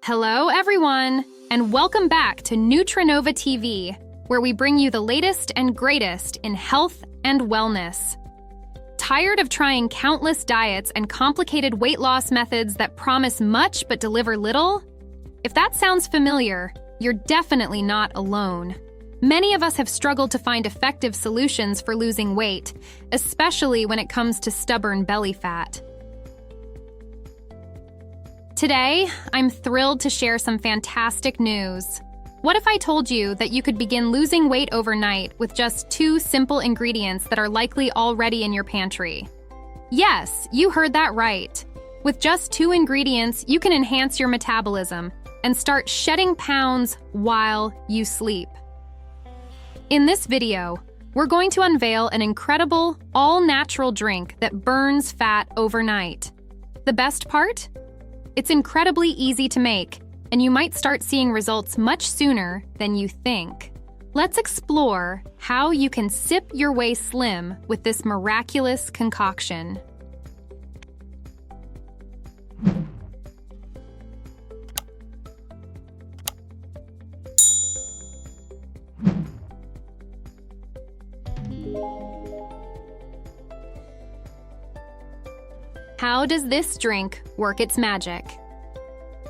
Hello, everyone, and welcome back to Nutrinova TV, where we bring you the latest and greatest in health and wellness. Tired of trying countless diets and complicated weight loss methods that promise much but deliver little? If that sounds familiar, you're definitely not alone. Many of us have struggled to find effective solutions for losing weight, especially when it comes to stubborn belly fat. Today, I'm thrilled to share some fantastic news. What if I told you that you could begin losing weight overnight with just 2 simple ingredients that are likely already in your pantry? Yes, you heard that right. With just 2 ingredients, you can enhance your metabolism and start shedding pounds while you sleep. In this video, we're going to unveil an incredible, all-natural drink that burns fat overnight. The best part? It's incredibly easy to make, and you might start seeing results much sooner than you think. Let's explore how you can sip your way slim with this miraculous concoction. How does this drink work its magic?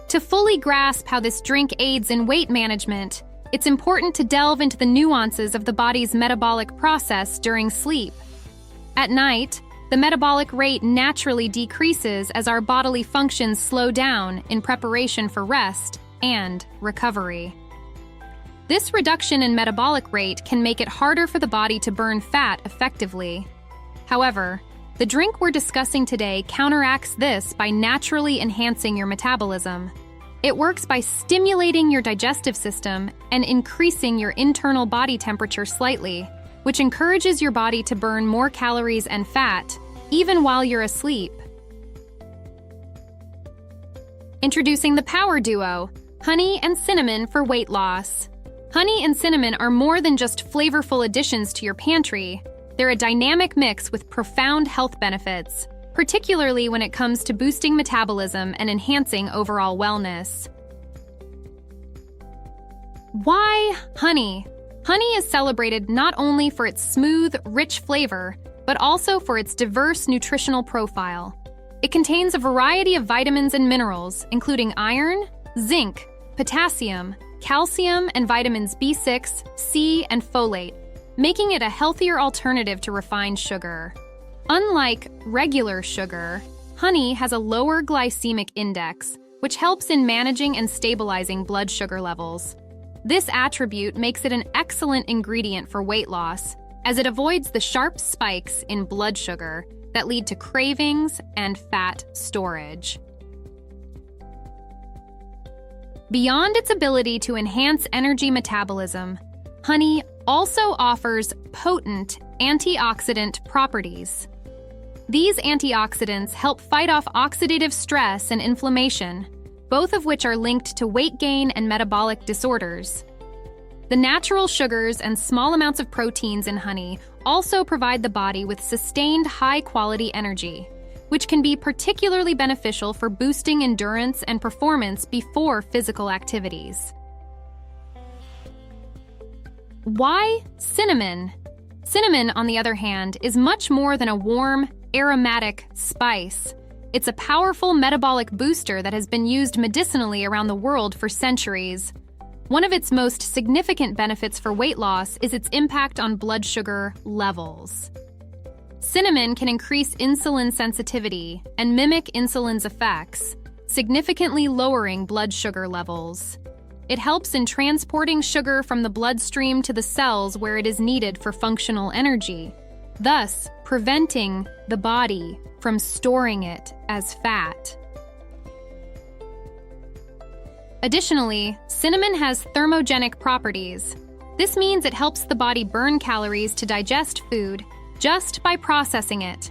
To fully grasp how this drink aids in weight management, it's important to delve into the nuances of the body's metabolic process during sleep. At night, the metabolic rate naturally decreases as our bodily functions slow down in preparation for rest and recovery. This reduction in metabolic rate can make it harder for the body to burn fat effectively. However, the drink we're discussing today counteracts this by naturally enhancing your metabolism. It works by stimulating your digestive system and increasing your internal body temperature slightly, which encourages your body to burn more calories and fat, even while you're asleep. Introducing the power duo, honey and cinnamon for weight loss. Honey and cinnamon are more than just flavorful additions to your pantry. They're a dynamic mix with profound health benefits, particularly when it comes to boosting metabolism and enhancing overall wellness. Why honey? Honey is celebrated not only for its smooth, rich flavor, but also for its diverse nutritional profile. It contains a variety of vitamins and minerals, including iron, zinc, potassium, calcium, and vitamins B6, C, and folate, making it a healthier alternative to refined sugar. Unlike regular sugar, honey has a lower glycemic index, which helps in managing and stabilizing blood sugar levels. This attribute makes it an excellent ingredient for weight loss, as it avoids the sharp spikes in blood sugar that lead to cravings and fat storage. Beyond its ability to enhance energy metabolism, honey also offers potent antioxidant properties. These antioxidants help fight off oxidative stress and inflammation, both of which are linked to weight gain and metabolic disorders. The natural sugars and small amounts of proteins in honey also provide the body with sustained high-quality energy, which can be particularly beneficial for boosting endurance and performance before physical activities. Why cinnamon? Cinnamon, on the other hand, is much more than a warm, aromatic spice. It's a powerful metabolic booster that has been used medicinally around the world for centuries. One of its most significant benefits for weight loss is its impact on blood sugar levels. Cinnamon can increase insulin sensitivity and mimic insulin's effects, significantly lowering blood sugar levels. It helps in transporting sugar from the bloodstream to the cells where it is needed for functional energy, thus preventing the body from storing it as fat. Additionally, cinnamon has thermogenic properties. This means it helps the body burn calories to digest food just by processing it.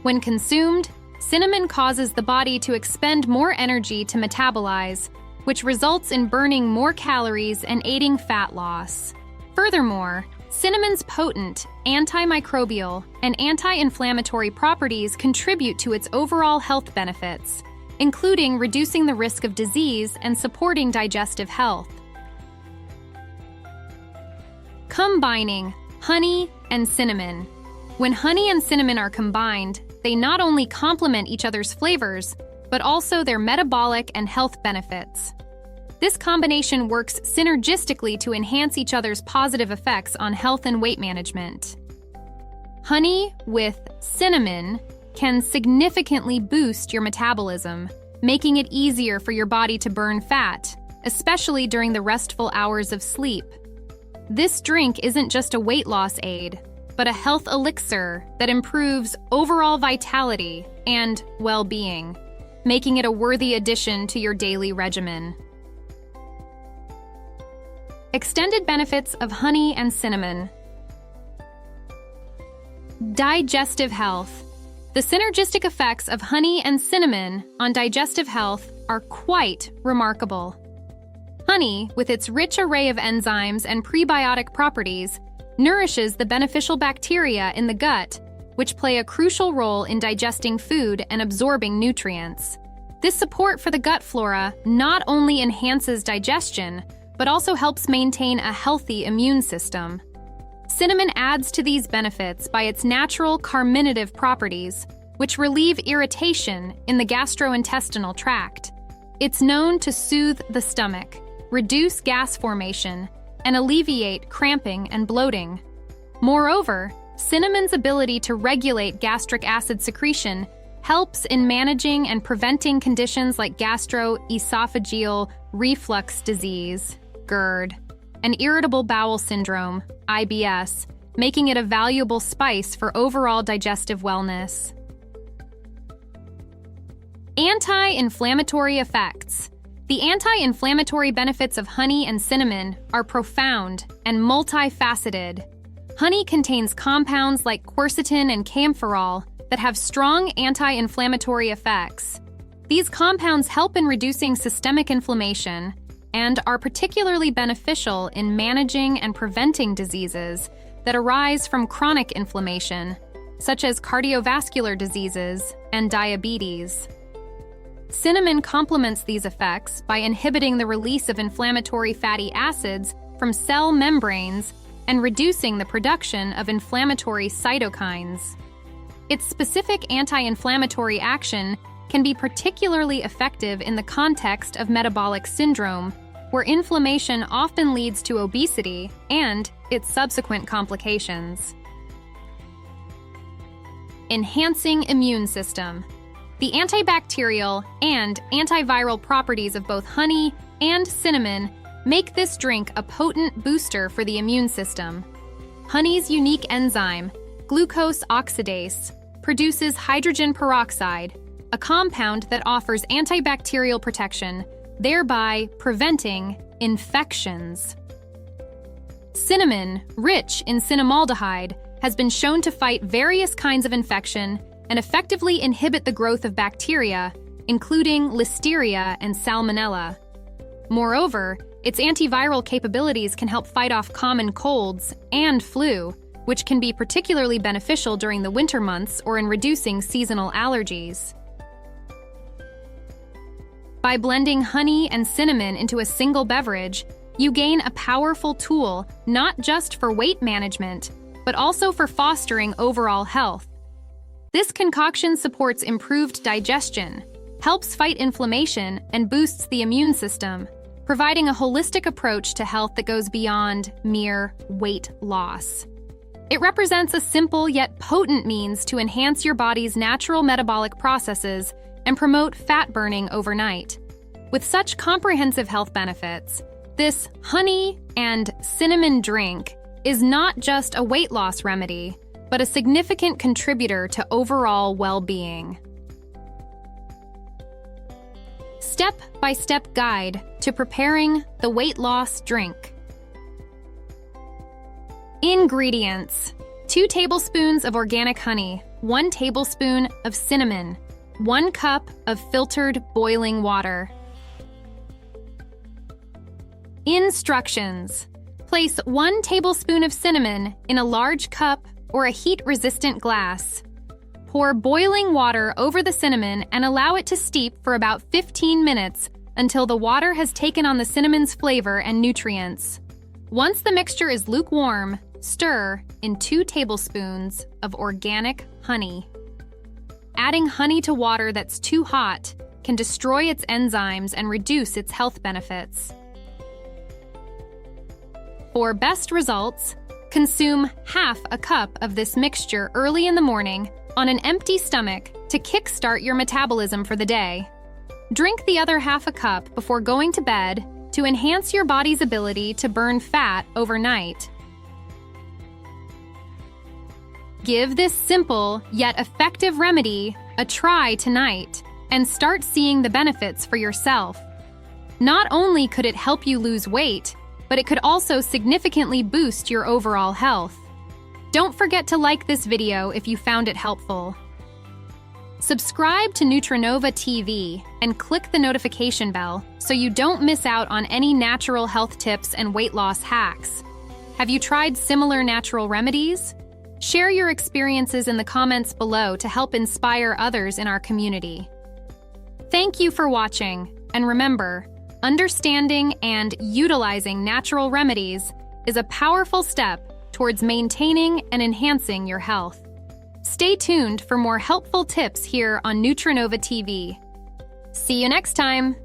When consumed, cinnamon causes the body to expend more energy to metabolize, which results in burning more calories and aiding fat loss. Furthermore, cinnamon's potent antimicrobial and anti-inflammatory properties contribute to its overall health benefits, including reducing the risk of disease and supporting digestive health. Combining honey and cinnamon. When honey and cinnamon are combined, they not only complement each other's flavors, but also their metabolic and health benefits. This combination works synergistically to enhance each other's positive effects on health and weight management. Honey with cinnamon can significantly boost your metabolism, making it easier for your body to burn fat, especially during the restful hours of sleep. This drink isn't just a weight loss aid, but a health elixir that improves overall vitality and well-being, making it a worthy addition to your daily regimen. Extended benefits of honey and cinnamon. Digestive health. The synergistic effects of honey and cinnamon on digestive health are quite remarkable. Honey, with its rich array of enzymes and prebiotic properties, nourishes the beneficial bacteria in the gut, which play a crucial role in digesting food and absorbing nutrients. This support for the gut flora not only enhances digestion, but also helps maintain a healthy immune system. Cinnamon adds to these benefits by its natural carminative properties, which relieve irritation in the gastrointestinal tract. It's known to soothe the stomach, reduce gas formation, and alleviate cramping and bloating. Moreover, cinnamon's ability to regulate gastric acid secretion helps in managing and preventing conditions like gastroesophageal reflux disease, GERD, and irritable bowel syndrome, IBS, making it a valuable spice for overall digestive wellness. Anti-inflammatory effects. The anti-inflammatory benefits of honey and cinnamon are profound and multifaceted. Honey contains compounds like quercetin and camphorol that have strong anti-inflammatory effects. These compounds help in reducing systemic inflammation and are particularly beneficial in managing and preventing diseases that arise from chronic inflammation, such as cardiovascular diseases and diabetes. Cinnamon complements these effects by inhibiting the release of inflammatory fatty acids from cell membranes and reducing the production of inflammatory cytokines. Its specific anti-inflammatory action can be particularly effective in the context of metabolic syndrome, where inflammation often leads to obesity and its subsequent complications. Enhancing immune system. The antibacterial and antiviral properties of both honey and cinnamon make this drink a potent booster for the immune system. Honey's unique enzyme, glucose oxidase, produces hydrogen peroxide, a compound that offers antibacterial protection, thereby preventing infections. Cinnamon, rich in cinnamaldehyde, has been shown to fight various kinds of infection and effectively inhibit the growth of bacteria, including Listeria and Salmonella. Moreover, its antiviral capabilities can help fight off common colds and flu, which can be particularly beneficial during the winter months or in reducing seasonal allergies. By blending honey and cinnamon into a single beverage, you gain a powerful tool not just for weight management, but also for fostering overall health. This concoction supports improved digestion, helps fight inflammation, and boosts the immune system, providing a holistic approach to health that goes beyond mere weight loss. It represents a simple yet potent means to enhance your body's natural metabolic processes and promote fat burning overnight. With such comprehensive health benefits, this honey and cinnamon drink is not just a weight loss remedy, but a significant contributor to overall well-being. Step-by-step guide to preparing the weight loss drink. Ingredients: 2 tablespoons of organic honey, 1 tablespoon of cinnamon, 1 cup of filtered boiling water. Instructions: place 1 tablespoon of cinnamon in a large cup or a heat-resistant glass. Pour boiling water over the cinnamon and allow it to steep for about 15 minutes until the water has taken on the cinnamon's flavor and nutrients. Once the mixture is lukewarm, stir in 2 tablespoons of organic honey. Adding honey to water that's too hot can destroy its enzymes and reduce its health benefits. For best results, consume half a cup of this mixture early in the morning on an empty stomach to kickstart your metabolism for the day. Drink the other half a cup before going to bed to enhance your body's ability to burn fat overnight. Give this simple yet effective remedy a try tonight and start seeing the benefits for yourself. Not only could it help you lose weight, but it could also significantly boost your overall health. Don't forget to like this video if you found it helpful. Subscribe to Nutrinova TV and click the notification bell so you don't miss out on any natural health tips and weight loss hacks. Have you tried similar natural remedies? Share your experiences in the comments below to help inspire others in our community. Thank you for watching, and remember, understanding and utilizing natural remedies is a powerful step towards maintaining and enhancing your health. Stay tuned for more helpful tips here on Nutrinova TV. See you next time!